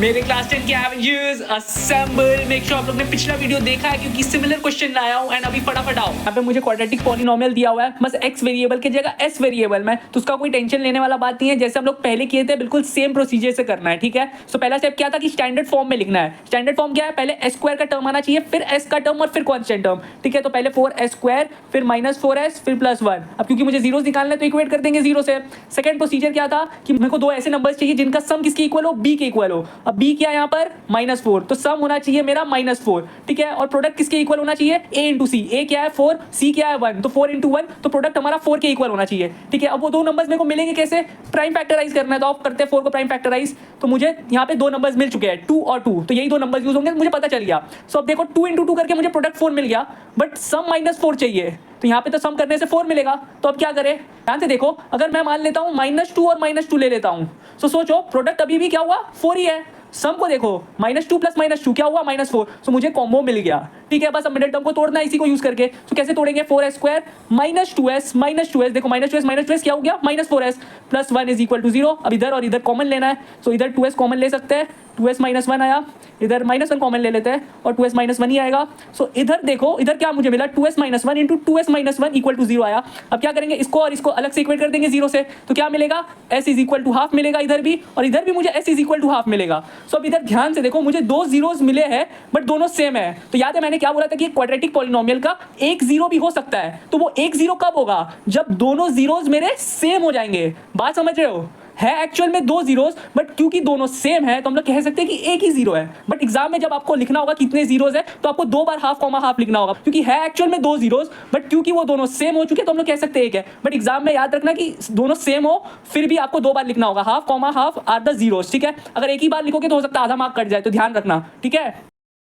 मेरे क्लास 10 के Avengers assemble. Make sure आप लोग ने पिछला वीडियो देखा है क्योंकि सिमिलर क्वेश्चन लाया हूं एंड अभी फटाफट आओ। यहाँ पे मुझे क्वाड्रेटिक पॉलिनोमियल दिया हुआ है, बस x वेरिएबल की जगह s वेरिएबल में, तो उसका कोई टेंशन लेने वाला बात नहीं है। जैसे हम लोग पहले किए थे बिल्कुल सेम प्रोसीजर से करना है, ठीक है। सो पहला स्टेप क्या था कि स्टैंडर्ड फॉर्म में लिखना है। स्टैंडर्ड फॉर्म क्या है, पहले s स्क्वायर का टर्म आना चाहिए, फिर s का टर्म और फिर कांस्टेंट टर्म, ठीक है। तो पहले 4s स्क्वायर, फिर -4s, फिर +1। अब क्योंकि मुझे जीरोस निकालना है तो इक्वेट कर देंगे जीरो से। सेकंड प्रोसीजर क्या था कि मेरे को दो ऐसे नंबर्स चाहिए जिनका सम किसके इक्वल हो, b के इक्वल हो। अब b क्या है यहाँ पर -4, तो सम होना चाहिए मेरा -4, ठीक है। और प्रोडक्ट किसके इक्वल होना चाहिए, a इंटू सी। a क्या है 4, c क्या है 1, तो 4 इंटू 1, तो प्रोडक्ट हमारा 4 के इक्वल होना चाहिए, ठीक है। अब वो दो नंबर्स मेरे को मिलेंगे कैसे, प्राइम फैक्टराइज करना है, तो आप करते हैं 4 को प्राइम फैक्टराइज। तो मुझे यहाँ पे दो नंबर्स मिल चुके हैं 2 और 2, तो यही दो नंबर्स यूज होंगे, मुझे पता चल गया। सो अब देखो 2 इंटू 2 करके मुझे प्रोडक्ट 4 मिल गया, बट सम -4 चाहिए, तो यहाँ पे तो सम करने से 4 मिलेगा। तो अब क्या करें, ध्यान से देखो, अगर मैं मान लेता हूँ -2 और -2 ले लेता हूँ, तो सोचो प्रोडक्ट अभी भी क्या हुआ 4 ही है। सम को देखो -2 प्लस -2 क्या हुआ -4, तो मुझे कॉम्बो मिल गया, ठीक है। बस अब मिडिल टर्म को तोड़ना है इसी को यूज करके। तो कैसे तोड़ेंगे, 4s स्क्वायर -2s देखो -2s क्या हो गया -4s plus 1 is equal to 0। अब इधर और इधर कॉमन लेना है, तो इधर 2s कॉमन ले सकते हैं, 2s -1 आया, इधर -1 कॉमन ले लेते हैं और 2s -1 ही आएगा। सो इधर देखो, इधर क्या मुझे मिला 2s -1 into 2s -1 equal to 0 आया। अब क्या करेंगे, इसको और इसको अलग से इक्वेट कर देंगे 0 से, तो क्या मिलेगा s is equal to half मिलेगा इधर भी, और इधर भी मुझे s is equal to half मिलेगा। सो अब इधर ध्यान से देखो, मुझे दो जीरोस मिले हैं बट दोनों सेम है। तो याद है मैंने क्या बोला था कि क्वाड्रेटिक पॉलिनोमियल का एक जीरो भी हो सकता है, तो वो एक जीरो कब होगा, जब दोनों जीरोस मेरे सेम हो जाएंगे। बात समझ रहे हो, है एक्चुअल में दो जीरोस, बट क्योंकि दोनों सेम है तो हम लोग कह सकते हैं कि एक ही जीरो है। बट एग्जाम में जब आपको लिखना होगा कितने जीरोस है, तो आपको दो बार हाफ कॉमा हाफ लिखना होगा, क्योंकि है एक्चुअल में दो जीरोस, बट क्योंकि वो दोनों सेम हो चुके तो हम लोग कह सकते हैं एक है। बट एग्जाम में याद रखना कि दोनों सेम हो फिर भी आपको दो बार लिखना होगा, half comma half are the zeros, ठीक है। अगर एक ही बार लिखोगे तो हो सकता है आधा मार्क कट जाए, तो ध्यान रखना, ठीक है।